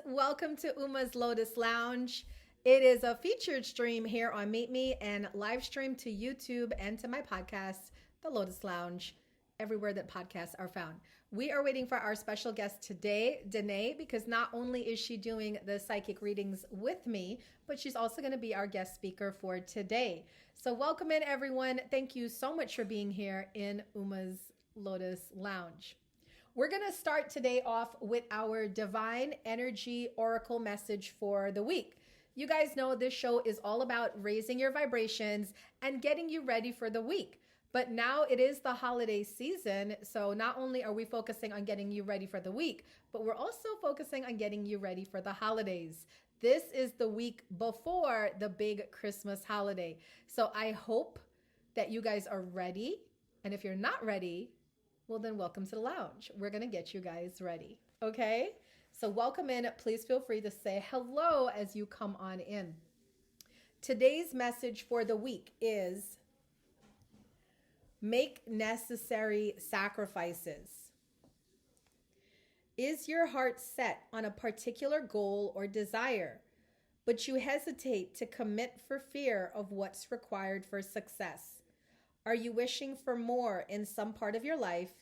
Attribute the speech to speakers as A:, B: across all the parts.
A: Welcome to Uma's Lotus Lounge. It is a featured stream here on Meet Me and live stream to YouTube and to my podcast, The Lotus Lounge, everywhere that podcasts are found. We are waiting for our special guest today, Dannea, because not only is she doing the psychic readings with me, but she's also going to be our guest speaker for today. So welcome in, everyone. Thank you so much for being here in Uma's Lotus Lounge. We're going to start today off with our Divine Energy Oracle message for the week. You guys know this show is all about raising your vibrations and getting you ready for the week. But now it is the holiday season, so not only are we focusing on getting you ready for the week, but we're also focusing on getting you ready for the holidays. This is the week before the big Christmas holiday. So I hope that you guys are ready. And if you're not ready, well, then welcome to the lounge. We're going to get you guys ready. Okay? So welcome in. Please feel free to say hello as you come on in. Today's message for the week is make necessary sacrifices. Is your heart set on a particular goal or desire, but you hesitate to commit for fear of what's required for success? Are you wishing for more in some part of your life,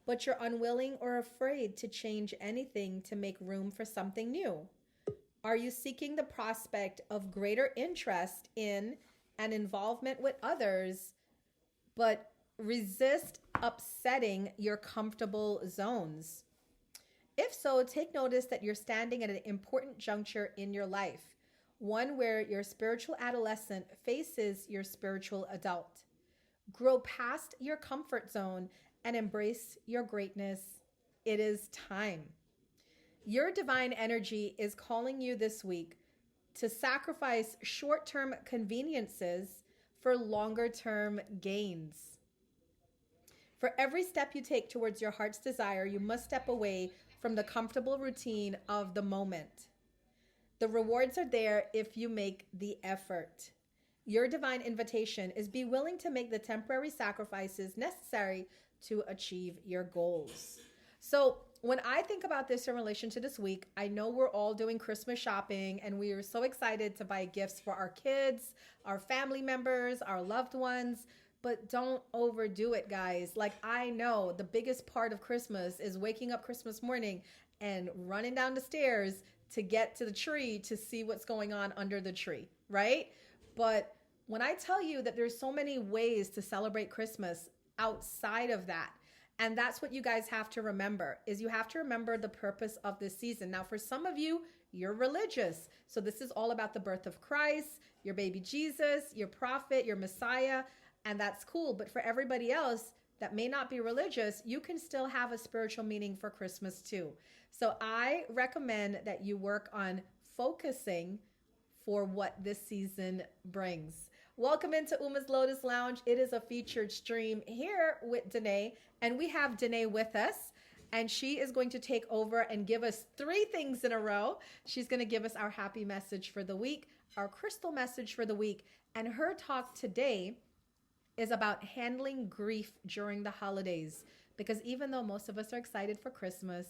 A: but you're unwilling or afraid to change anything to make room for something new? Are you seeking the prospect of greater interest in and involvement with others, but resist upsetting your comfortable zones? If so, take notice that you're standing at an important juncture in your life, one where your spiritual adolescent faces your spiritual adult. Grow past your comfort zone and embrace your greatness. It is time. Your divine energy is calling you this week to sacrifice short-term conveniences for longer-term gains. For every step you take towards your heart's desire, you must step away from the comfortable routine of the moment. The rewards are there if you make the effort. Your divine invitation is be willing to make the temporary sacrifices necessary to achieve your goals. So when I think about this in relation to this week, I know we're all doing Christmas shopping and we are so excited to buy gifts for our kids, our family members, our loved ones, but don't overdo it, guys. Like, I know the biggest part of Christmas is waking up Christmas morning and running down the stairs to get to the tree to see what's going on under the tree, right? But when I tell you that there's so many ways to celebrate Christmas outside of that, and that's what you guys have to remember, is you have to remember the purpose of this season. Now, for some of you, you're religious. So this is all about the birth of Christ, your baby Jesus, your prophet, your Messiah, and that's cool. But for everybody else that may not be religious, you can still have a spiritual meaning for Christmas too. So I recommend that you work on focusing for what this season brings. Welcome into Uma's Lotus Lounge. It is a featured stream here with Dannea, and we have Dannea with us, and she is going to take over and give us 3 things in a row. She's going to give us our happy message for the week, our crystal message for the week, and her talk today is about handling grief during the holidays, because even though most of us are excited for Christmas,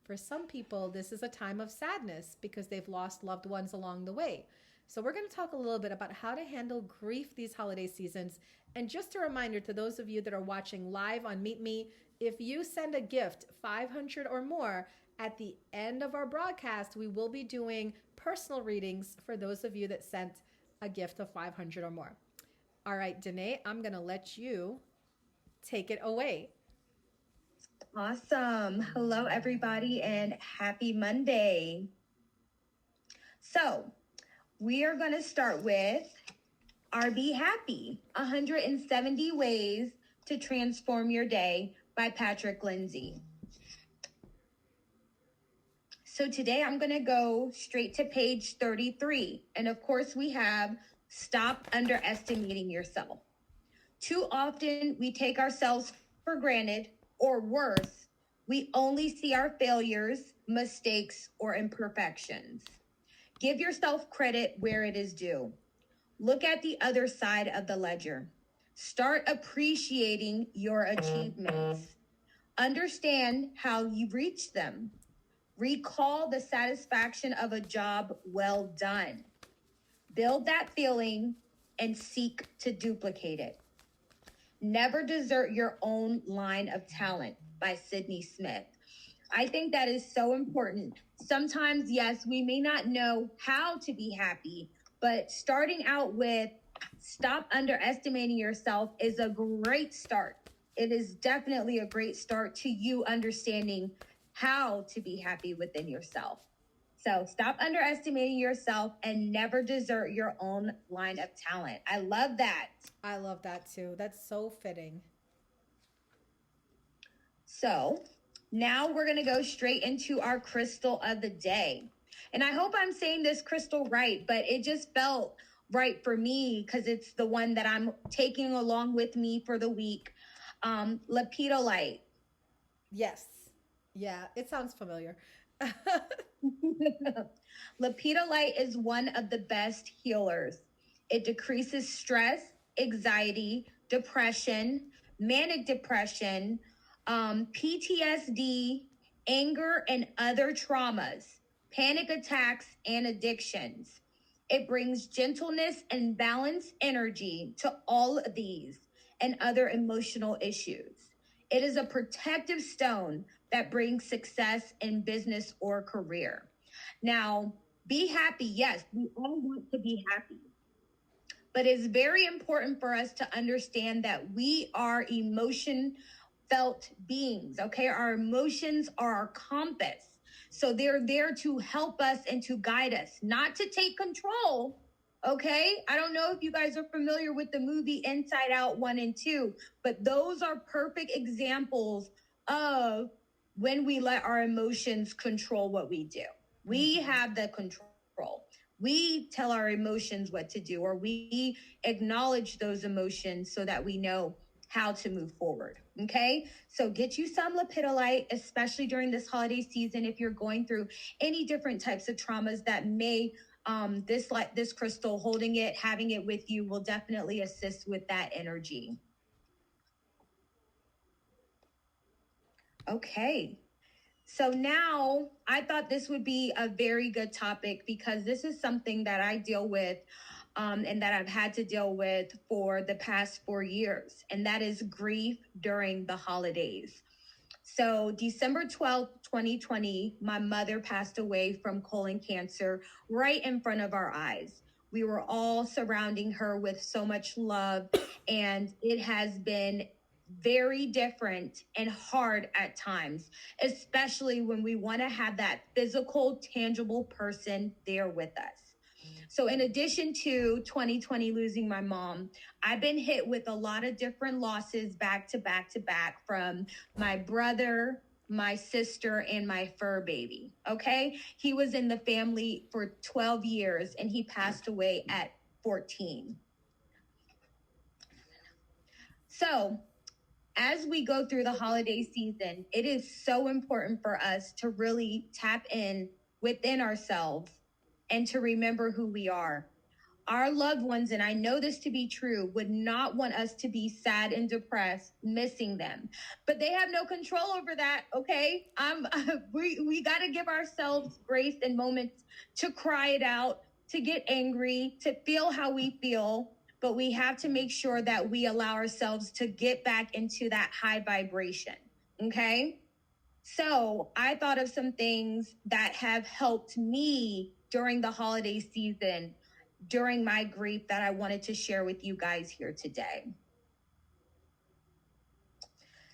A: for some people, this is a time of sadness because they've lost loved ones along the way. So we're going to talk a little bit about how to handle grief these holiday seasons. And just a reminder to those of you that are watching live on Meet Me, if you send a gift, 500 or more, at the end of our broadcast, we will be doing personal readings for those of you that sent a gift of 500 or more. All right, Dannea, I'm going to let you take it away.
B: Awesome. Hello, everybody, and happy Monday. So we are going to start with our Be Happy, 170 Ways to Transform Your Day by Patrick Lindsay. So today I'm going to go straight to page 33. And of course we have stop underestimating yourself. Too often we take ourselves for granted, or worse, we only see our failures, mistakes, or imperfections. Give yourself credit where it is due. Look at the other side of the ledger. Start appreciating your achievements. Understand how you reached them. Recall the satisfaction of a job well done. Build that feeling and seek to duplicate it. Never Desert Your Own Line of Talent by Sydney Smith. I think that is so important. Sometimes, yes, we may not know how to be happy, but starting out with stop underestimating yourself is a great start. It is definitely a great start to you understanding how to be happy within yourself. So stop underestimating yourself and never desert your own line of talent. I love that.
A: I love that too. That's so fitting.
B: So now we're going to go straight into our crystal of the day. And I hope I'm saying this crystal right, but it just felt right for me because it's the one that I'm taking along with me for the week. Lepidolite.
A: Yes. Yeah, it sounds familiar.
B: Lepidolite is one of the best healers. It decreases stress, anxiety, depression, manic depression, PTSD, anger, and other traumas, panic attacks, and addictions. It brings gentleness and balanced energy to all of these and other emotional issues. It is a protective stone that brings success in business or career. Now, be happy. Yes, we all want to be happy. But it's very important for us to understand that we are emotion felt beings, okay? Our emotions are our compass. So they're there to help us and to guide us, not to take control, okay? I don't know if you guys are familiar with the movie Inside Out 1 and 2, but those are perfect examples of when we let our emotions control what we do. We have the control. We tell our emotions what to do, or we acknowledge those emotions so that we know how to move forward. Okay. So get you some lepidolite, especially during this holiday season. If you're going through any different types of traumas that may, this crystal, holding it, having it with you will definitely assist with that energy. Okay. So now I thought this would be a very good topic because this is something that I deal with and that I've had to deal with for the past 4 years, and that is grief during the holidays. So December 12th, 2020, my mother passed away from colon cancer right in front of our eyes. We were all surrounding her with so much love, and it has been very different and hard at times, especially when we want to have that physical, tangible person there with us. So in addition to 2020 losing my mom, I've been hit with a lot of different losses back to back to back from my brother, my sister, and my fur baby. Okay. He was in the family for 12 years and he passed away at 14. So as we go through the holiday season, it is so important for us to really tap in within ourselves and to remember who we are. Our loved ones, and I know this to be true, would not want us to be sad and depressed, missing them. But they have no control over that, okay? We got to give ourselves grace and moments to cry it out, to get angry, to feel how we feel. But we have to make sure that we allow ourselves to get back into that high vibration, okay? So I thought of some things that have helped me during the holiday season, during my grief, that I wanted to share with you guys here today.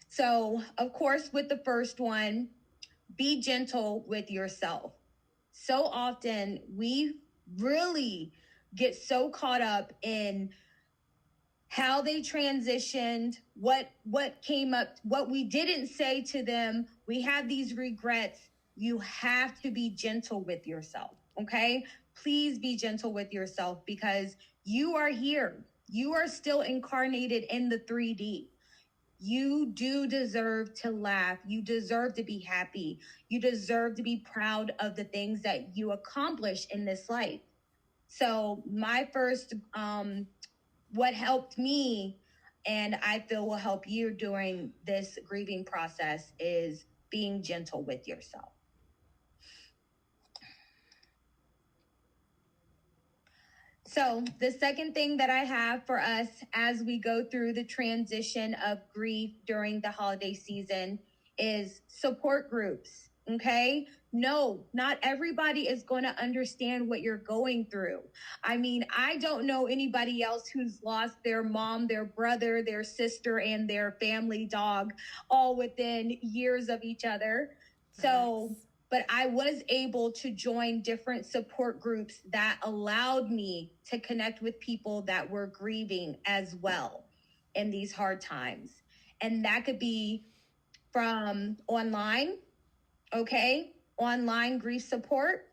B: So, of course, with the first one, be gentle with yourself. So often we really get so caught up in how they transitioned, what came up, what we didn't say to them. We have these regrets. You have to be gentle with yourself, okay? Please be gentle with yourself because you are here. You are still incarnated in the 3D. You do deserve to laugh. You deserve to be happy. You deserve to be proud of the things that you accomplish in this life. So my first, what helped me, and I feel will help you during this grieving process, is being gentle with yourself. So the second thing that I have for us as we go through the transition of grief during the holiday season is support groups. Okay. No, not everybody is going to understand what you're going through. I mean, I don't know anybody else who's lost their mom, their brother, their sister, and their family dog all within years of each other. So, but I was able to join different support groups that allowed me to connect with people that were grieving as well in these hard times. And that could be from online, okay? Online grief support.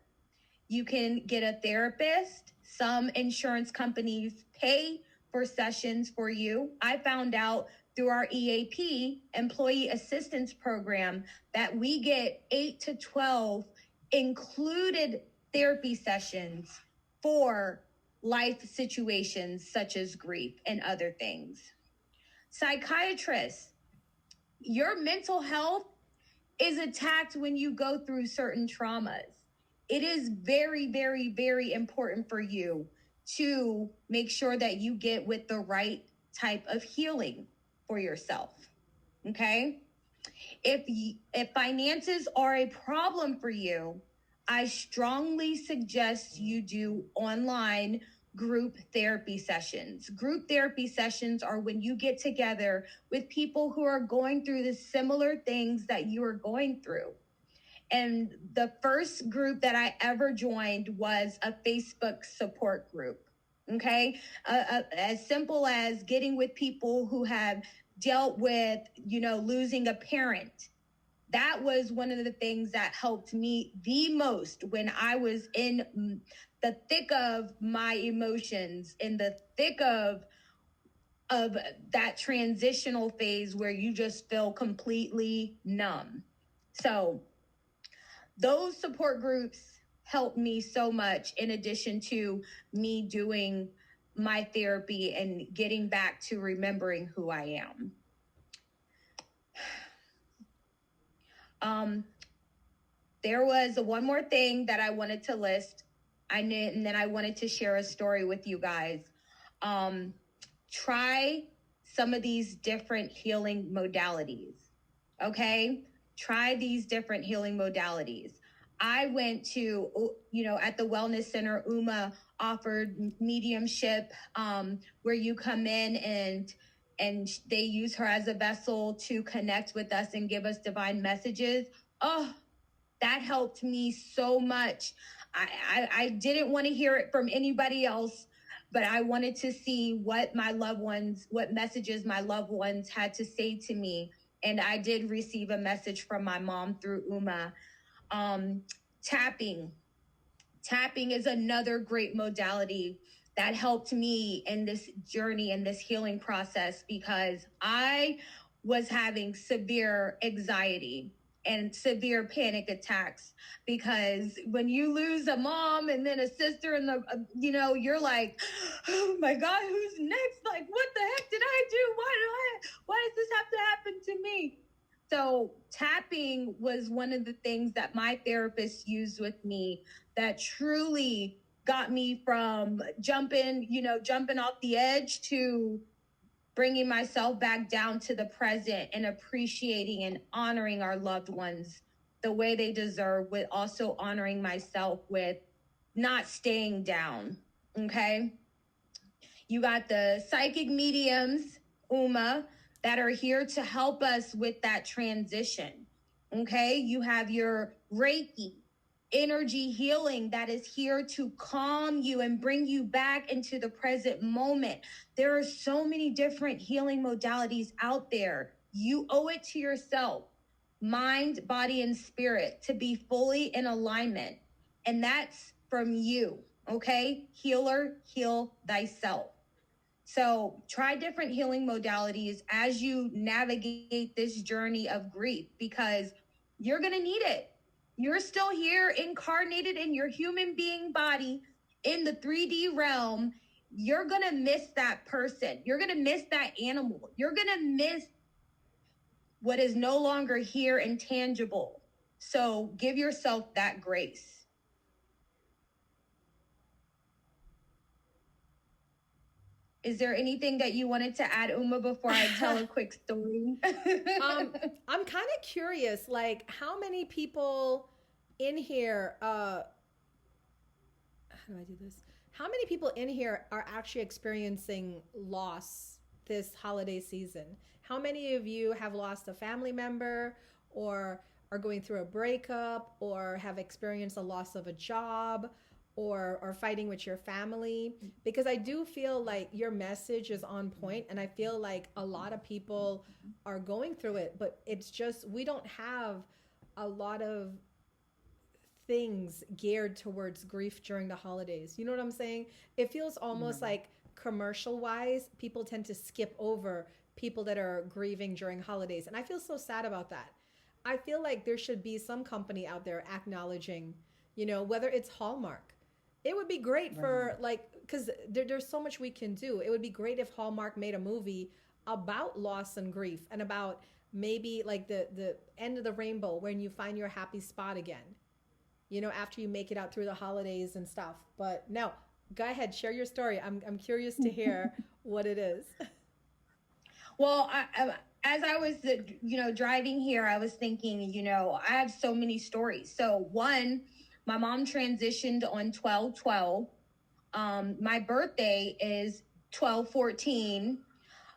B: You can get a therapist. Some insurance companies pay for sessions for you. I found out through our EAP, Employee Assistance Program, that we get 8 to 12 included therapy sessions for life situations such as grief and other things. Psychiatrists, your mental health is attacked when you go through certain traumas. It is very, very, very important for you to make sure that you get with the right type of healing for yourself. Okay? If finances are a problem for you, I strongly suggest you do online group therapy sessions. Group therapy sessions are when you get together with people who are going through the similar things that you are going through. And the first group that I ever joined was a Facebook support group. Okay. As simple as getting with people who have dealt with, losing a parent. That was one of the things that helped me the most when I was in the thick of my emotions, in the thick of that transitional phase where you just feel completely numb. So those support groups helped me so much, in addition to me doing my therapy and getting back to remembering who I am. There was one more thing that I wanted to list. And then I wanted to share a story with you guys. Try some of these different healing modalities. Okay? Try these different healing modalities. I went to, at the Wellness Center, Uma offered mediumship, where you come in and they use her as a vessel to connect with us and give us divine messages. Oh, that helped me so much. I didn't want to hear it from anybody else, but I wanted to see what messages my loved ones had to say to me. And I did receive a message from my mom through Uma. Tapping is another great modality that helped me in this journey and this healing process, because I was having severe anxiety and severe panic attacks, because when you lose a mom and then a sister and you're like, oh my God, who's next? Like, what the heck did I do? Why does this have to happen to me? So tapping was one of the things that my therapist used with me that truly got me from jumping off the edge to bringing myself back down to the present and appreciating and honoring our loved ones the way they deserve, with also honoring myself with not staying down. Okay. You got the psychic mediums, Uma, that are here to help us with that transition. Okay. You have your Reiki energy healing that is here to calm you and bring you back into the present moment. There are so many different healing modalities out there. You owe it to yourself, mind, body, and spirit, to be fully in alignment. And that's from you. Okay. Healer, heal thyself. So try different healing modalities as you navigate this journey of grief, because you're going to need it. You're still here incarnated in your human being body in the 3D realm. You're going to miss that person. You're going to miss that animal. You're going to miss what is no longer here and tangible. So give yourself that grace. Is there anything that you wanted to add, Uma, before I tell a quick story?
A: I'm kind of curious, like how many people in here, how do I do this? How many people in here are actually experiencing loss this holiday season? How many of you have lost a family member or are going through a breakup or have experienced a loss of a job or fighting with your family? Because I do feel like your message is on point, and I feel like a lot of people are going through it, but it's just we don't have a lot of things geared towards grief during the holidays. You know what I'm saying? It feels almost like commercial wise, people tend to skip over people that are grieving during holidays. And I feel so sad about that. I feel like there should be some company out there acknowledging, you know, whether it's Hallmark. It would be great for like, because there's so much we can do. It would be great if Hallmark made a movie about loss and grief and about maybe like the end of the rainbow when you find your happy spot again, you know, after you make it out through the holidays and stuff. But no, go ahead, share your story. I'm curious to hear what it is.
B: Well, as I was, driving here, I was thinking, I have so many stories. So one, my mom transitioned on 12/12. My birthday is 12/14.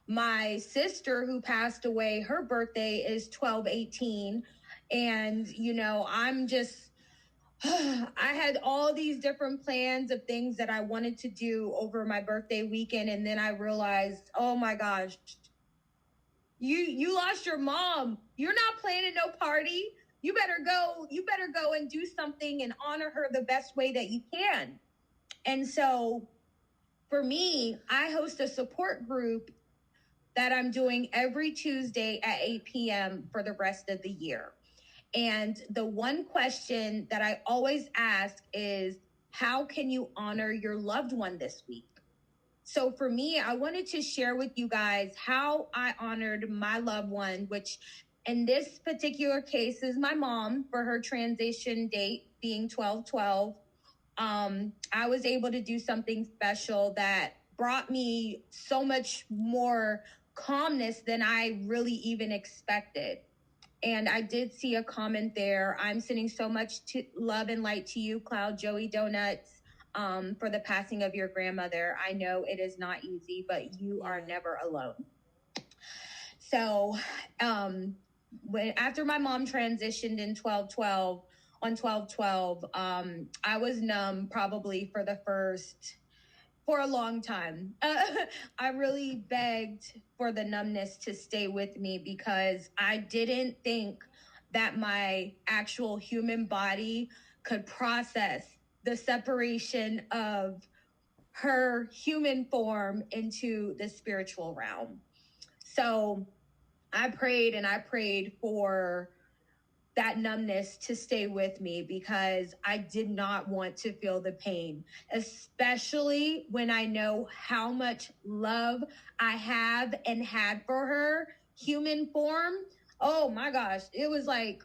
B: My sister who passed away, her birthday is 12/18. And, I'm just, I had all these different plans of things that I wanted to do over my birthday weekend. And then I realized, oh my gosh, you lost your mom. You're not planning no party. You better go and do something and honor her the best way that you can. And so for me, I host a support group that I'm doing every Tuesday at 8 p.m. for the rest of the year. And the one question that I always ask is, how can you honor your loved one this week? So for me, I wanted to share with you guys how I honored my loved one, which in this particular case is my mom, for her transition date being 12/12. I was able to do something special that brought me so much more calmness than I really even expected. And I did see a comment there. I'm sending so much love and light to you, Cloud Joey Donuts, for the passing of your grandmother. I know it is not easy, but you are never alone. So after my mom transitioned in 12/12, on 12/12, I was numb probably for a long time. I really begged for the numbness to stay with me because I didn't think that my actual human body could process the separation of her human form into the spiritual realm. So I prayed for that numbness to stay with me because I did not want to feel the pain, especially when I know how much love I have and had for her human form. Oh my gosh, it was like,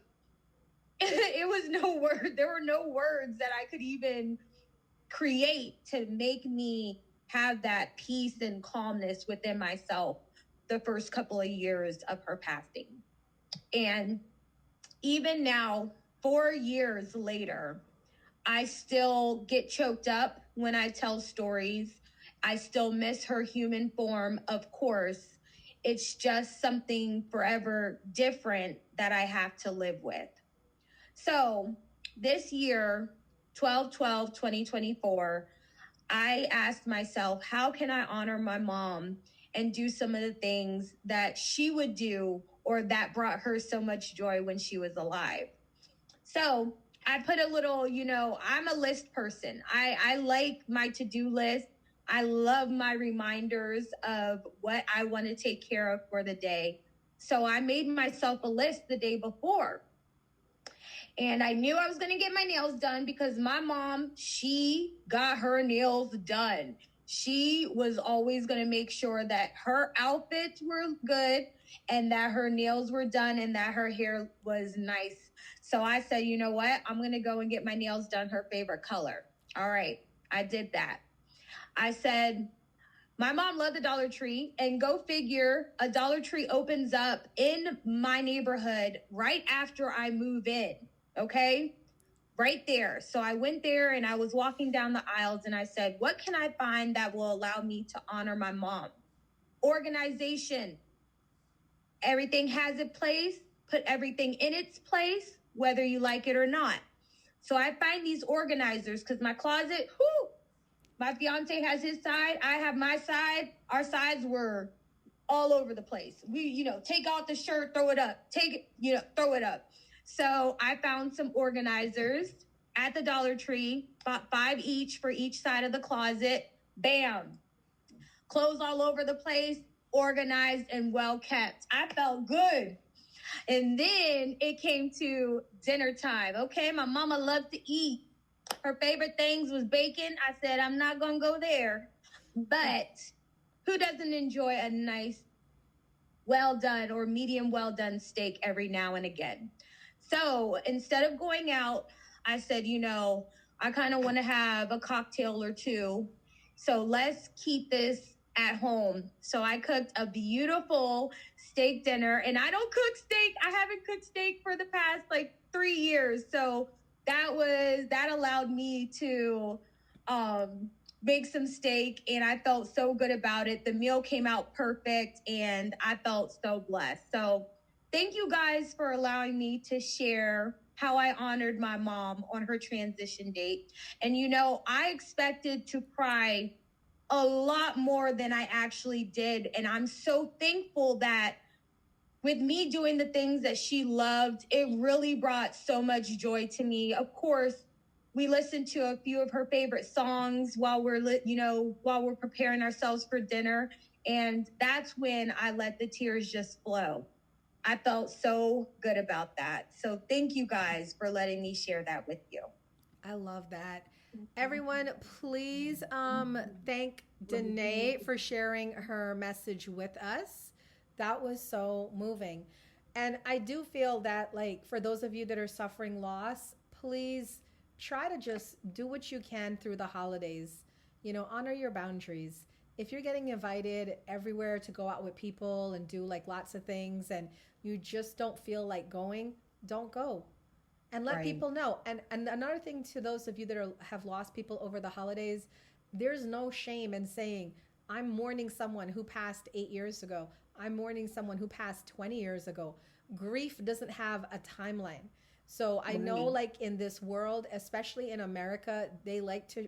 B: it was no word. There were no words that I could even create to make me have that peace and calmness within myself the first couple of years of her passing. And even now, 4 years later, I still get choked up when I tell stories. I still miss her human form, of course. It's just something forever different that I have to live with. So this year, 12/12/2024, I asked myself, how can I honor my mom and do some of the things that she would do or that brought her so much joy when she was alive? So I put a little, I'm a list person. I like my to-do list. I love my reminders of what I want to take care of for the day. So I made myself a list the day before. And I knew I was going to get my nails done because my mom, she got her nails done. She was always going to make sure that her outfits were good and that her nails were done and that her hair was nice. So I said, you know what? I'm going to go and get my nails done her favorite color. All right. I did that. I said, My mom loved the Dollar Tree, and go figure, a Dollar Tree opens up in my neighborhood right after I move in. Okay. Right there. So I went there and I was walking down the aisles and I said, what can I find that will allow me to honor my mom? Organization. Everything has a place. Put everything in its place, whether you like it or not. So I find these organizers because my closet, my fiance has his side. I have my side. Our sides were all over the place. We, take out the shirt, throw it up. Take it, throw it up. So I found some organizers at the Dollar Tree, bought 5 each for each side of the closet. Bam. Clothes all over the place, organized and well kept. I felt good. And then it came to dinner time. Okay, my mama loved to eat. Her favorite things was bacon. I said, I'm not going to go there. But who doesn't enjoy a nice, well done or medium well done steak every now and again? So instead of going out, I said, I kind of want to have a cocktail or two. So let's keep this at home. So I cooked a beautiful steak dinner, and I don't cook steak. I haven't cooked steak for the past 3 years. So that allowed me to make some steak, and I felt so good about it. The meal came out perfect, and I felt so blessed. So thank you guys for allowing me to share how I honored my mom on her transition date. And I expected to cry a lot more than I actually did. And I'm so thankful that with me doing the things that she loved, it really brought so much joy to me. Of course, we listened to a few of her favorite songs while we're preparing ourselves for dinner. And that's when I let the tears just flow. I felt so good about that. So thank you guys for letting me share that with you.
A: I love that. Everyone, please thank Dannea for sharing her message with us. That was so moving. And I do feel that, for those of you that are suffering loss, please try to just do what you can through the holidays. Honor your boundaries. If you're getting invited everywhere to go out with people and do lots of things and you just don't feel like going, don't go. And let people know. And another thing to those of you that have lost people over the holidays, there's no shame in saying, I'm mourning someone who passed 8 years ago. I'm mourning someone who passed 20 years ago. Grief doesn't have a timeline. So I know in this world, especially in America,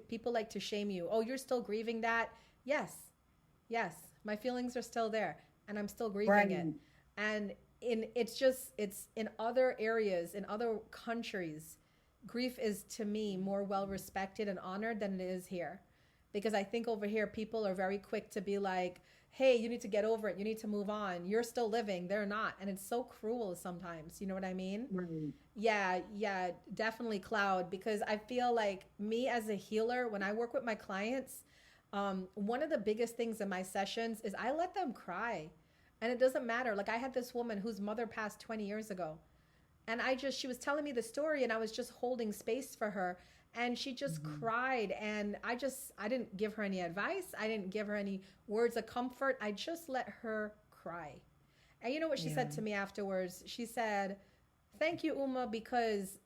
A: people like to shame you. Oh, you're still grieving that? Yes. My feelings are still there and I'm still grieving it. And it's in other areas, in other countries, grief is to me more well respected and honored than it is here. Because I think over here, people are very quick to be like, hey, you need to get over it. You need to move on. You're still living. They're not. And it's so cruel sometimes. You know what I mean?
C: Right.
A: Yeah, definitely, Cloud. Because I feel like me as a healer, when I work with my clients, one of the biggest things in my sessions is I let them cry. And it doesn't matter. I had this woman whose mother passed 20 years ago. And she was telling me the story and I was just holding space for her. And she just cried. And I didn't give her any advice. I didn't give her any words of comfort. I just let her cry. And you know what she said to me afterwards? She said, thank you, Uma, because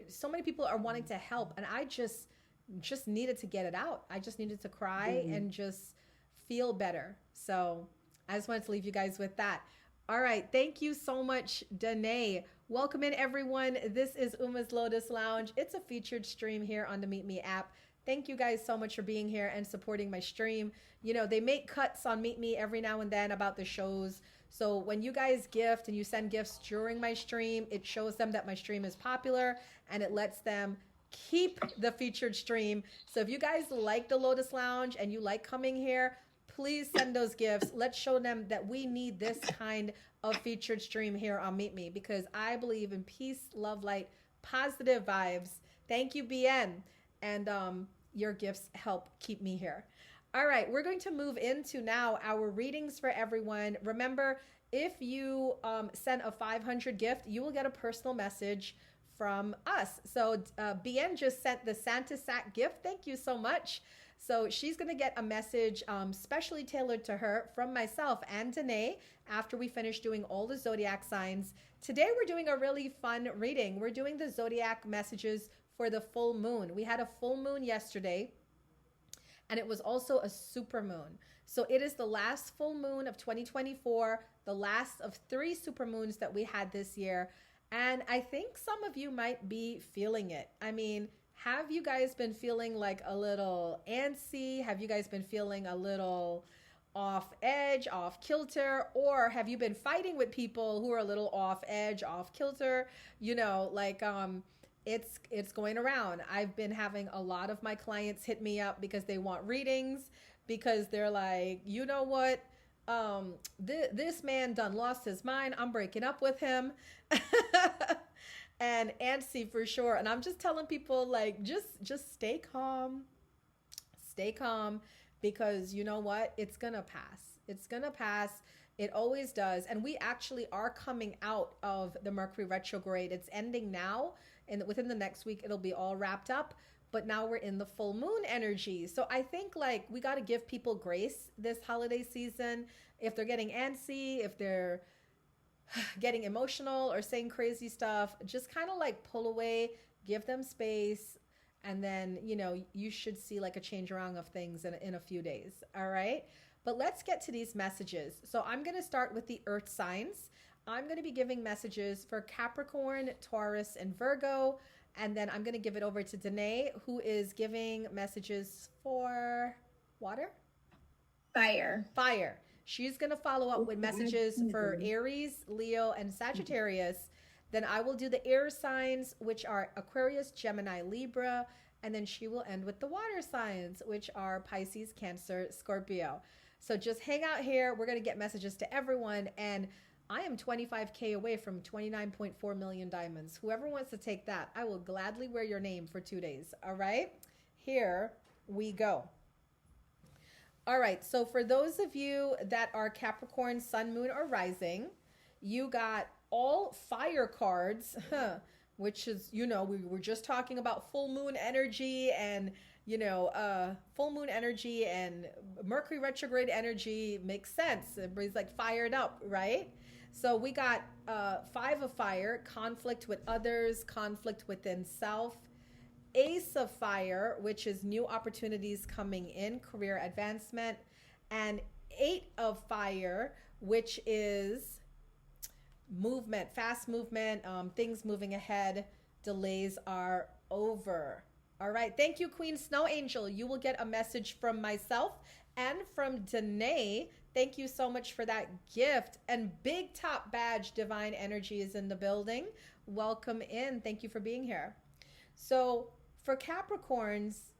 A: so many people are wanting to help. And I just needed to get it out. I just needed to cry and just feel better. So I just wanted to leave you guys with that. All right. Thank you so much, Dannea. Welcome in, everyone. This is Uma's Lotus Lounge. It's a featured stream here on the Meet Me app. Thank you guys so much for being here and supporting my stream. They make cuts on Meet Me every now and then about the shows. So when you guys gift and you send gifts during my stream, it shows them that my stream is popular and it lets them keep the featured stream. So if you guys like the Lotus Lounge and you like coming here, please send those gifts. Let's show them that we need this kind of featured stream here on Meet Me, because I believe in peace, love, light, positive vibes. Thank you, BN. And your gifts help keep me here. All right, we're going to move into now our readings for everyone. Remember, if you send a 500 gift, you will get a personal message from us. So Bien just sent the Santa Sack gift. Thank you so much. So she's going to get a message specially tailored to her from myself and Danae after we finish doing all the zodiac signs. Today we're doing a really fun reading. We're doing the zodiac messages for the full moon. We had a full moon yesterday, and it was also a super moon. So it is the last full moon of 2024, the last of 3 super moons that we had this year. And I think some of you might be feeling it. I mean, have you guys been feeling like a little antsy? Have you guys been feeling a little off edge, off kilter? Or have you been fighting with people who are a little off edge, off kilter? You know, like it's going around. I've been having a lot of my clients hit me up because they want readings, because they're like, you know what? This man done lost his mind. I'm breaking up with him. And antsy for sure. And I'm just telling people, like, just stay calm. Stay calm, because you know what? It's gonna pass. It's gonna pass. It always does. And we actually are coming out of the Mercury retrograde. It's ending now, and within the next week it'll be all wrapped up. But now we're in the full moon energy. So I think, like, we got to give people grace this holiday season. If they're getting antsy, if they're getting emotional or saying crazy stuff, just kind of like pull away, give them space, and then, you know, you should see like a change around of things in a few days. All right. But let's get to these messages. So I'm going to start with the earth signs. I'm going to be giving messages for Capricorn, Taurus, and Virgo. And then I'm going to give it over to Danae, who is giving messages for water?
B: Fire.
A: Fire. She's going to follow up with messages for Aries, Leo, and Sagittarius. Then I will do the air signs, which are Aquarius, Gemini, Libra. And then she will end with the water signs, which are Pisces, Cancer, Scorpio. So just hang out here. We're going to get messages to everyone. And I am 25K away from 29.4 million diamonds. Whoever wants to take that, I will gladly wear your name for 2 days. All right? Here we go. All right, so for those of you that are Capricorn, Sun, Moon, or Rising, you got all fire cards, which is, you know, we were just talking about full moon energy and, you know, full moon energy and Mercury retrograde energy makes sense. Everybody's like fired up, right? So we got 5 of fire, conflict with others, conflict within self. Ace of fire, which is new opportunities coming in, career advancement. And 8 of fire, which is movement, fast movement, things moving ahead, delays are over. All right. Thank you, Queen Snow Angel. You will get a message from myself and from Danae. Thank you so much for that gift. And Big Top Badge Divine Energy is in the building. Welcome in. Thank you for being here. So for Capricorns,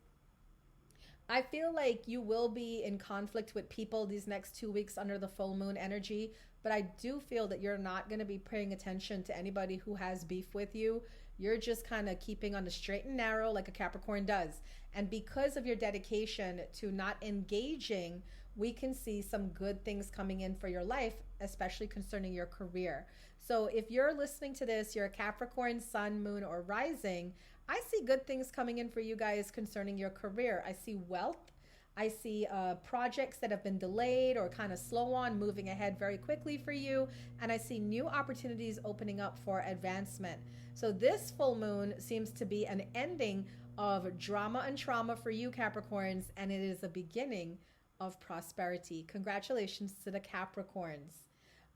A: I feel like you will be in conflict with people these next 2 weeks under the full moon energy, but I do feel that you're not going to be paying attention to anybody who has beef with you. You're just kind of keeping on the straight and narrow like a Capricorn does. And because of your dedication to not engaging, we can see some good things coming in for your life, especially concerning your career. So if you're listening to this, you're a Capricorn, Sun, Moon, or Rising, I see good things coming in for you guys concerning your career. I see wealth. I see projects that have been delayed or kind of slow on moving ahead very quickly for you. And I see new opportunities opening up for advancement. So this full moon seems to be an ending of drama and trauma for you, Capricorns, and it is a beginning of prosperity. Congratulations to the Capricorns.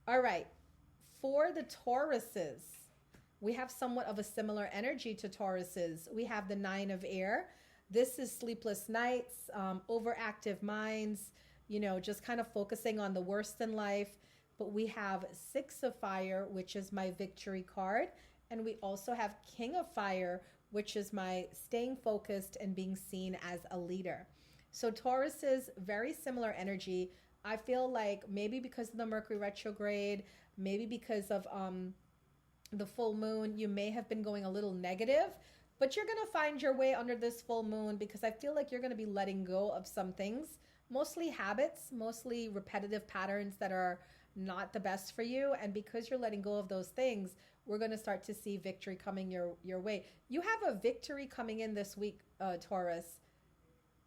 A: All right. For the Tauruses, we have somewhat of a similar energy to Tauruses. We have the 9 of air. This is sleepless nights, overactive minds, you know, just kind of focusing on the worst in life. But we have 6 of fire, which is my victory card. And we also have King of Fire, which is my staying focused and being seen as a leader. So Taurus is very similar energy. I feel like maybe because of the Mercury retrograde, maybe because of the full moon, you may have been going a little negative, but you're going to find your way under this full moon because I feel like you're going to be letting go of some things, mostly habits, mostly repetitive patterns that are not the best for you. And because you're letting go of those things, we're going to start to see victory coming your way. You have a victory coming in this week, Taurus.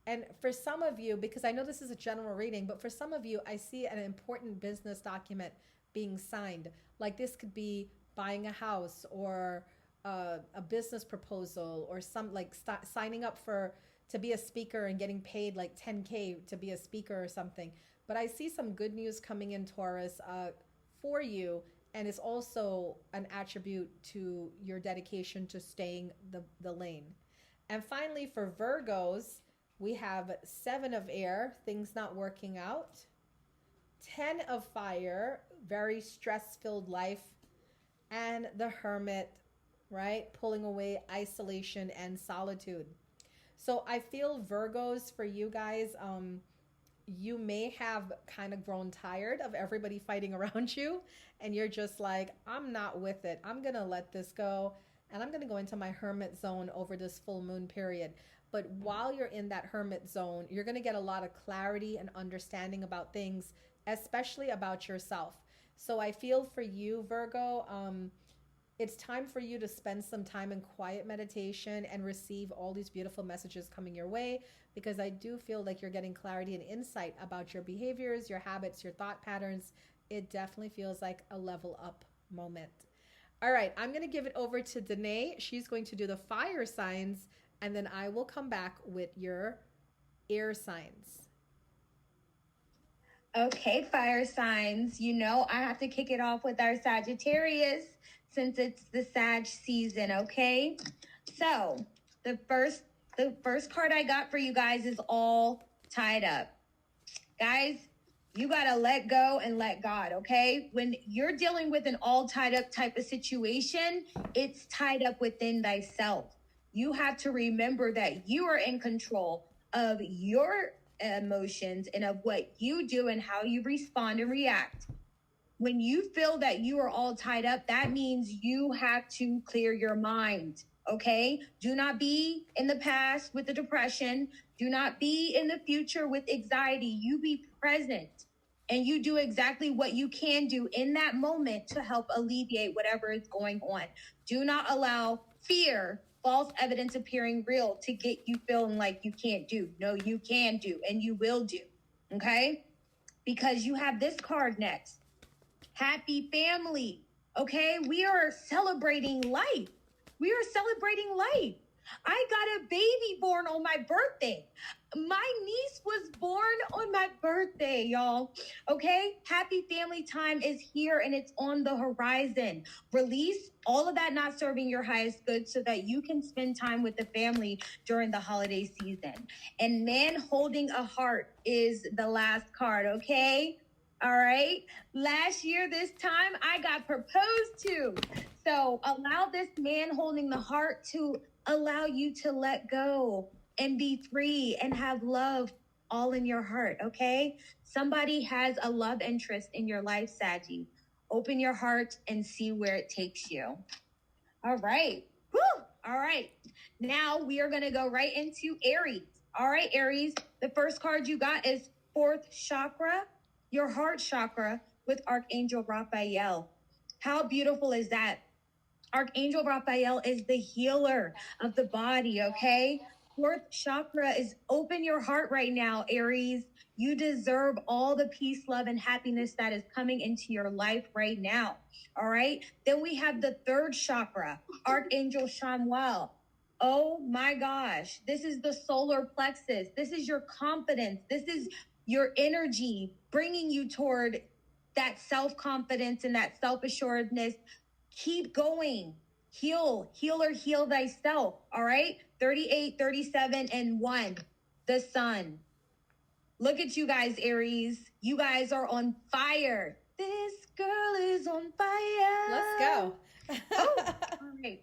A: And for some of you, because I know this is a general reading, but for some of you, I see an important business document being signed. Like this could be buying a house or a business proposal or some like signing up to be a speaker and getting paid like 10K to be a speaker or something. But I see some good news coming in, Taurus, for you. And it's also an attribute to your dedication to staying the lane. And finally, for Virgos, we have 7 of air, things not working out. 10 of fire, very stress-filled life. And the Hermit, right? Pulling away, isolation and solitude. So I feel Virgos for you guys, you may have kind of grown tired of everybody fighting around you. And you're just like, I'm not with it. I'm going to let this go. And I'm going to go into my hermit zone over this full moon period. But while you're in that hermit zone, you're going to get a lot of clarity and understanding about things, especially about yourself. So I feel for you, Virgo, it's time for you to spend some time in quiet meditation and receive all these beautiful messages coming your way, because I do feel like you're getting clarity and insight about your behaviors, your habits, your thought patterns. It definitely feels like a level up moment. All right, I'm going to give it over to Danae. She's going to do the fire signs, and then I will come back with your air signs.
B: Okay, fire signs. You know, I have to kick it off with our Sagittarius since it's the Sag season, okay? So the first card I got for you guys is all tied up. Guys, you got to let go and let God, okay? When you're dealing with an all tied up type of situation, it's tied up within thyself. You have to remember that you are in control of your emotions and of what you do and how you respond and react. When you feel that you are all tied up, that means you have to clear your mind, okay? Do not be in the past with the depression. Do not be in the future with anxiety. You be present and you do exactly what you can do in that moment to help alleviate whatever is going on. Do not allow fear, false evidence appearing real, to get you feeling like you can't do. No, you can do and you will do, okay? Because you have this card next. Happy family, okay? We are celebrating life. We are celebrating life. I got a baby born on my birthday. My niece was born on my birthday, y'all. Okay? Happy family time is here and it's on the horizon. Release all of that not serving your highest good so that you can spend time with the family during the holiday season. And man holding a heart is the last card, okay? All right. Last year, this time, I got proposed to. So allow this man holding the heart to allow you to let go and be free and have love all in your heart. Okay. Somebody has a love interest in your life, Saggy. Open your heart and see where it takes you. All right. Woo! All right. Now we are going to go right into Aries. All right, Aries. The first card you got is 4th chakra, your heart chakra, with Archangel Raphael. How beautiful is that? Archangel Raphael is the healer of the body, okay? 4th chakra is open your heart right now, Aries. You deserve all the peace, love, and happiness that is coming into your life right now, all right? Then we have the 3rd chakra, Archangel Chamuel. Oh my gosh, this is the solar plexus. This is your confidence. This is your energy bringing you toward that self-confidence and that self-assuredness. Keep going. Healer, heal thyself. All right. 38, 37, and 1. The sun. Look at you guys, Aries. You guys are on fire. This girl is on fire.
A: Let's go.
B: Oh, all right.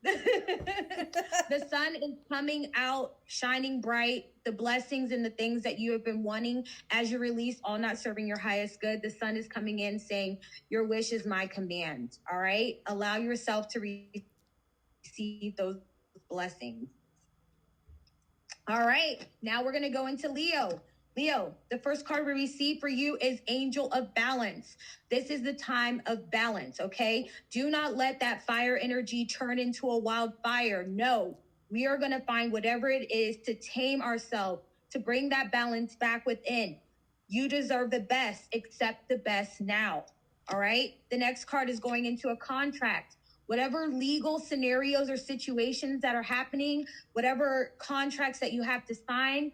B: The sun is coming out, shining bright. The blessings and the things that you have been wanting as you release all not serving your highest good. The sun is coming in saying, your wish is my command. All right. Allow yourself to receive those blessings. All right. Now we're going to go into Leo. Leo, the first card we receive for you is Angel of Balance. This is the time of balance, okay? Do not let that fire energy turn into a wildfire. No, we are going to find whatever it is to tame ourselves, to bring that balance back within. You deserve the best, accept the best now, all right? The next card is going into a contract. Whatever legal scenarios or situations that are happening, whatever contracts that you have to sign,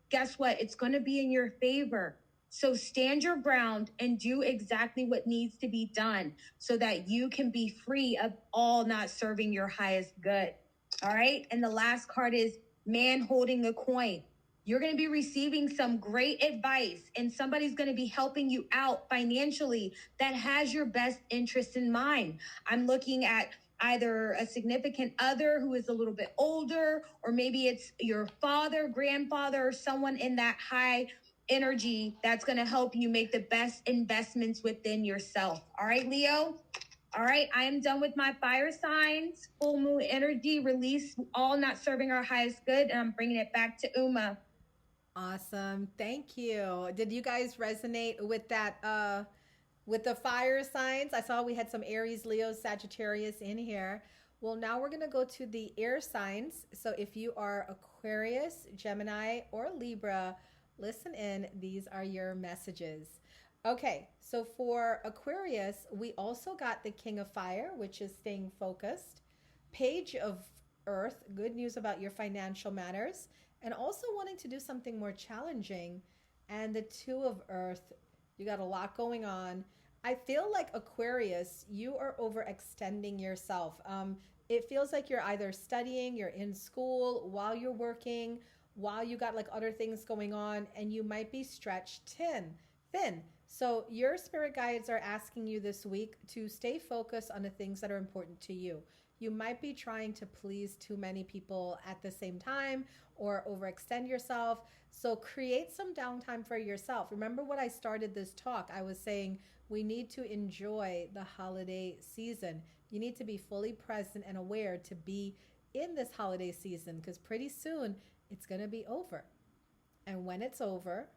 B: guess what? It's going to be in your favor. So stand your ground and do exactly what needs to be done so that you can be free of all not serving your highest good. All right. And the last card is man holding a coin. You're going to be receiving some great advice and somebody's going to be helping you out financially that has your best interest in mind. I'm looking at either a significant other who is a little bit older, or maybe it's your father, grandfather, or someone in that high energy that's going to help you make the best investments within yourself. All right, Leo? All right, I am done with my fire signs. Full moon energy, release all not serving our highest good, and I'm bringing it back to Uma.
A: Awesome. Thank you. Did you guys resonate with that with the fire signs? I saw we had some Aries, Leo, Sagittarius in here. Well, now we're going to go to the air signs. So if you are Aquarius, Gemini, or Libra, listen in. These are your messages. Okay, so for Aquarius, we also got the King of Fire, which is staying focused. Page of Earth, good news about your financial matters, and also wanting to do something more challenging. And the Two of Earth, you got a lot going on. I feel like Aquarius, you are overextending yourself. It feels like you're either studying, you're in school, while you're working, while you got like other things going on, and you might be stretched thin. So your spirit guides are asking you this week to stay focused on the things that are important to you. You might be trying to please too many people at the same time or overextend yourself. So create some downtime for yourself. Remember what I started this talk, I was saying we need to enjoy the holiday season. You need to be fully present and aware to be in this holiday season, because pretty soon it's going to be over. And when it's over,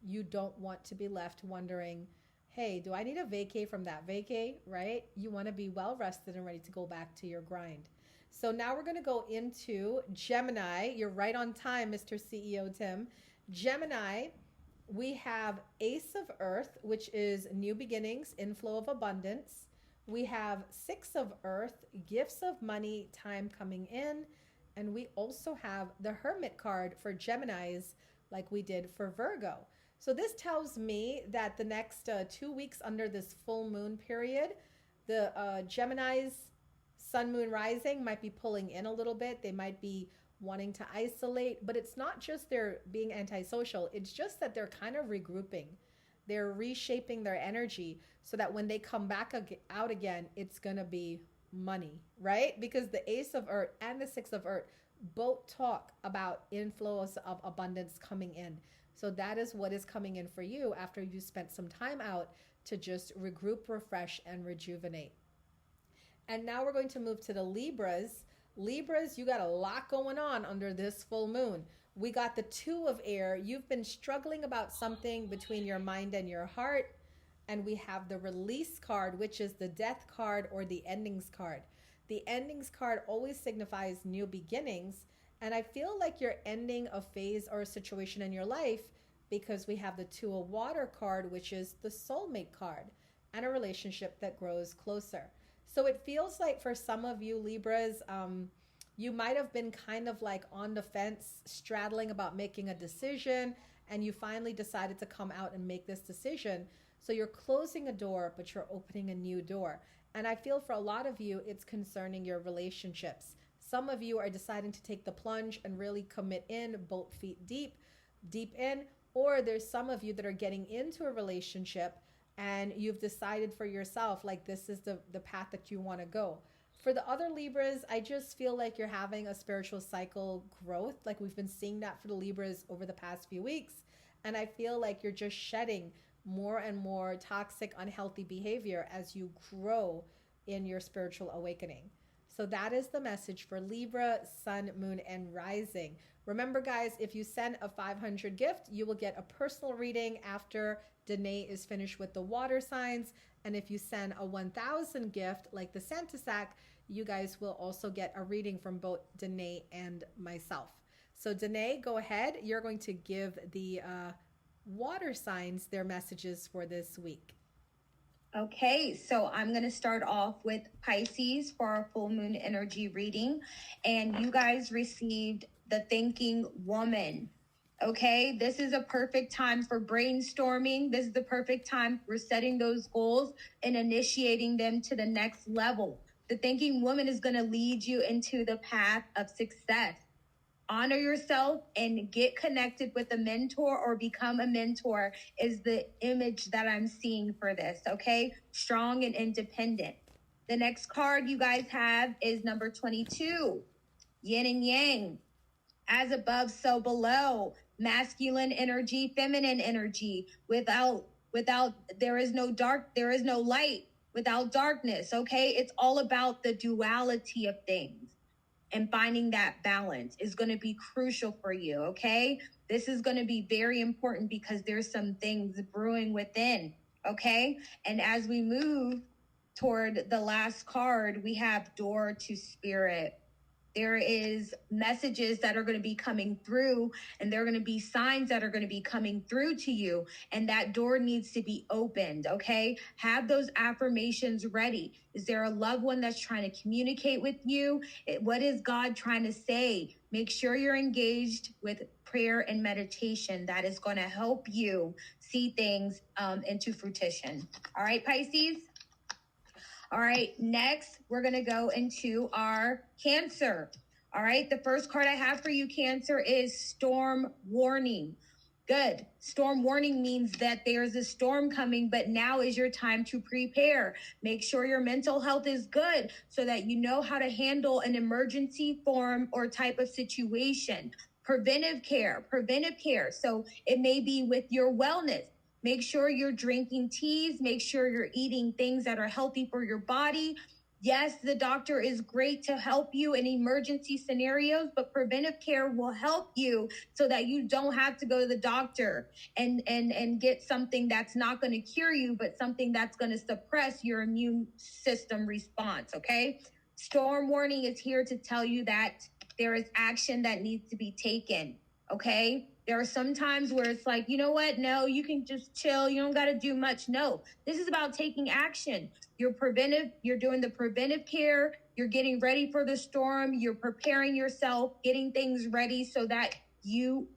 A: you don't want to be left wondering, hey, do I need a vacay from that vacay, right? You want to be well rested and ready to go back to your grind. So now we're going to go into Gemini. You're right on time, Mr. CEO Tim. Gemini, we have Ace of Earth, which is new beginnings, inflow of abundance. We have Six of Earth, gifts of money, time coming in. And we also have the Hermit card for Geminis, like we did for Virgo. So this tells me that the next 2 weeks under this full moon period, the Gemini's sun, moon, rising might be pulling in a little bit. They might be wanting to isolate, but it's not just they're being antisocial. It's just that they're kind of regrouping. They're reshaping their energy so that when they come back out again, it's going to be money, right? Because the Ace of Earth and the Six of Earth both talk about inflows of abundance coming in. So that is what is coming in for you after you spent some time out to just regroup, refresh, and rejuvenate. And now we're going to move to the Libras. Libras, you got a lot going on under this full moon. We got the Two of Air. You've been struggling about something between your mind and your heart. And we have the Release card, which is the Death card or the Endings card. The Endings card always signifies new beginnings. And I feel like you're ending a phase or a situation in your life because we have the Two of Water card, which is the soulmate card, and a relationship that grows closer. So it feels like for some of you Libras, you might have been kind of like on the fence, straddling about making a decision, and you finally decided to come out and make this decision. So you're closing a door, but you're opening a new door. And I feel for a lot of you, it's concerning your relationships. Some of you are deciding to take the plunge and really commit in, both feet deep in, or there's some of you that are getting into a relationship and you've decided for yourself, like this is the path that you want to go. For the other Libras, I just feel like you're having a spiritual cycle growth. Like we've been seeing that for the Libras over the past few weeks. And I feel like you're just shedding more and more toxic, unhealthy behavior as you grow in your spiritual awakening. So that is the message for Libra, Sun, Moon, and Rising. Remember, guys, if you send a 500 gift, you will get a personal reading after Danae is finished with the water signs. And if you send a 1,000 gift, like the Santa sack, you guys will also get a reading from both Danae and myself. So Danae, go ahead. You're going to give the water signs their messages for this week.
B: Okay, so I'm going to start off with Pisces for our full moon energy reading. And you guys received the Thinking Woman. Okay, this is a perfect time for brainstorming. This is the perfect time for setting those goals and initiating them to the next level. The Thinking Woman is going to lead you into the path of success. Honor yourself and get connected with a mentor or become a mentor is the image that I'm seeing for this, okay? Strong and independent. The next card you guys have is number 22, Yin and Yang. As above, so below. Masculine energy, feminine energy. Without there is no dark, there is no light. Without darkness, okay? It's all about the duality of things. And finding that balance is going to be crucial for you, okay? This is going to be very important because there's some things brewing within, okay? And as we move toward the last card, we have Door to Spirit. There is messages that are going to be coming through, and there are going to be signs that are going to be coming through to you, and that door needs to be opened, okay? Have those affirmations ready. Is there a loved one that's trying to communicate with you? What is God trying to say? Make sure you're engaged with prayer and meditation. That is going to help you see things into fruition. All right, Pisces? All right, next, we're going to go into our Cancer. All right, the first card I have for you, Cancer, is Storm Warning. Good. Storm warning means that there's a storm coming, but now is your time to prepare. Make sure your mental health is good so that you know how to handle an emergency form or type of situation. Preventive care. So it may be with your wellness. Make sure you're drinking teas. Make sure you're eating things that are healthy for your body. Yes, the doctor is great to help you in emergency scenarios, but preventive care will help you so that you don't have to go to the doctor and get something that's not going to cure you, but something that's going to suppress your immune system response, okay? Storm warning is here to tell you that there is action that needs to be taken, okay? There are some times where it's like, you know what? No, you can just chill. You don't got to do much. No, this is about taking action. You're doing the preventive care. You're getting ready for the storm. You're preparing yourself, getting things ready so that you're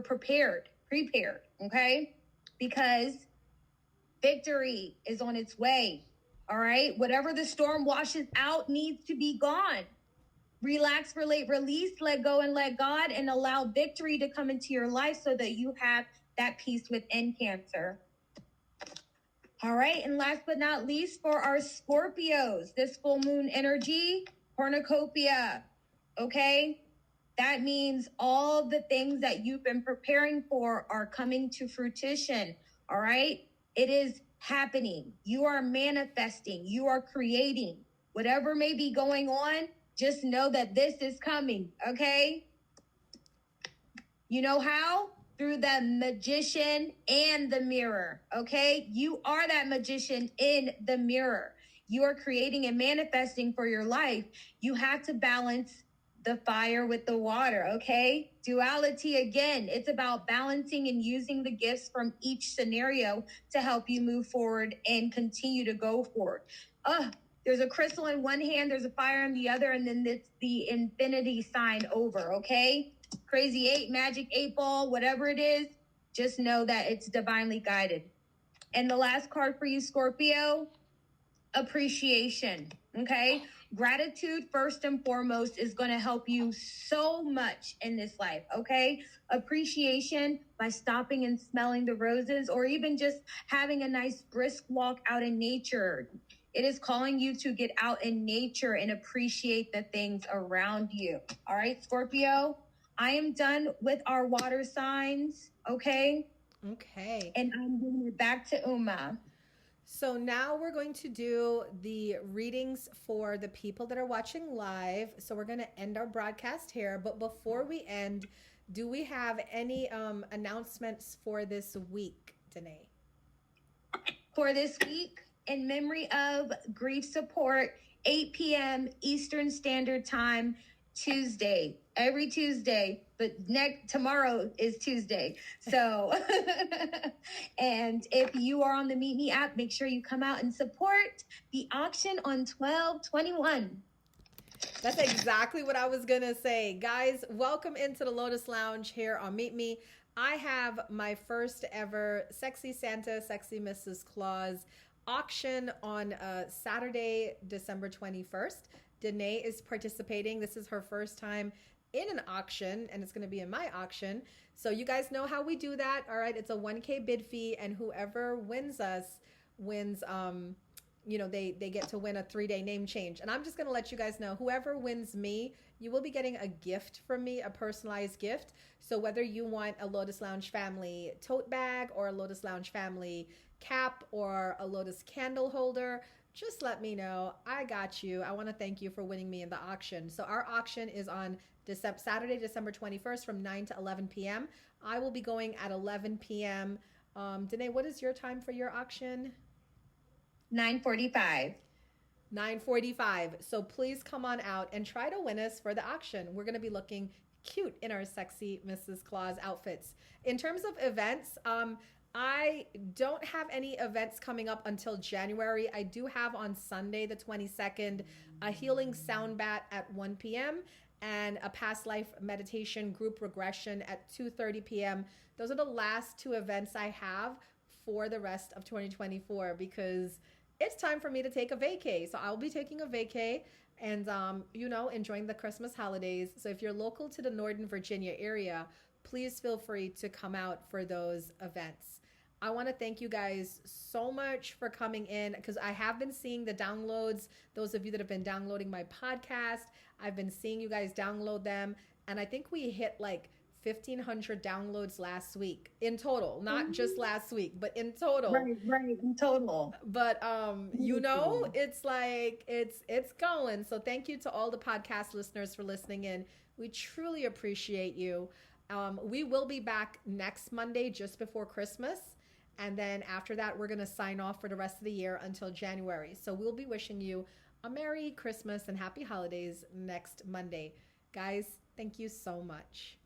B: prepared, okay? Because victory is on its way, all right? Whatever the storm washes out needs to be gone. Relax, relate, release, let go, and let God, and allow victory to come into your life so that you have that peace within, Cancer. All right, and last but not least, for our Scorpios, this full moon energy, cornucopia, okay? That means all the things that you've been preparing for are coming to fruition, all right? It is happening. You are manifesting. You are creating. Whatever may be going on, just know that this is coming, okay? You know how? Through the magician and the mirror, okay? You are that magician in the mirror. You are creating and manifesting for your life. You have to balance the fire with the water, okay? Duality, again, it's about balancing and using the gifts from each scenario to help you move forward and continue to go forward. There's a crystal in one hand, there's a fire in the other, and then it's the infinity sign over, okay? Crazy 8, magic 8 ball, whatever it is, just know that it's divinely guided. And the last card for you, Scorpio, appreciation, okay? Gratitude, first and foremost, is going to help you so much in this life, okay? Appreciation by stopping and smelling the roses, or even just having a nice brisk walk out in nature. It is calling you to get out in nature and appreciate the things around you. All right, Scorpio, I am done with our water signs, okay?
A: Okay.
B: And I'm giving it back to Uma.
A: So now we're going to do the readings for the people that are watching live. So we're going to end our broadcast here. But before we end, do we have any announcements for this week, Danae?
B: For this week, in memory of grief support, 8 p.m. Eastern Standard Time, Tuesday, every Tuesday, but tomorrow is Tuesday. So, and if you are on the Meet Me app, make sure you come out and support the auction on 12/21.
A: That's exactly what I was going to say. Guys, welcome into the Lotus Lounge here on Meet Me. I have my first ever Sexy Santa, Sexy Mrs. Claus auction on Saturday, December 21st. Danae is participating. This is her first time in an auction, and it's going to be in my auction. So you guys know how we do that. All right, it's a 1K bid fee, and whoever wins wins they get to win a 3-day name change. And I'm just going to let you guys know, whoever wins me, you will be getting a gift from me, a personalized gift. So whether you want a Lotus Lounge family tote bag or a Lotus Lounge family cap or a Lotus candle holder, just let me know. I got you. I want to thank you for winning me in the auction. So our auction is on Saturday, December 21st from 9 to 11 p.m. I will be going at 11 p.m. Danae, what is your time for your auction?
B: 9:45.
A: 9:45. So please come on out and try to win us for the auction. We're going to be looking cute in our sexy Mrs. Claus outfits. In terms of events, I don't have any events coming up until January. I do have on Sunday, the 22nd, a healing sound bath at 1 p.m. and a past life meditation group regression at 2:30 p.m. Those are the last two events I have for the rest of 2024 because it's time for me to take a vacay. So I'll be taking a vacay and, enjoying the Christmas holidays. So if you're local to the Northern Virginia area, please feel free to come out for those events. I want to thank you guys so much for coming in because I have been seeing the downloads. Those of you that have been downloading my podcast, I've been seeing you guys download them. And I think we hit like 1,500 downloads last week in total, not just last week, but in total.
B: Right, in total.
A: But it's like it's going. So thank you to all the podcast listeners for listening in. We truly appreciate you. We will be back next Monday just before Christmas. And then after that, we're going to sign off for the rest of the year until January. So we'll be wishing you a Merry Christmas and Happy Holidays next Monday. Guys, thank you so much.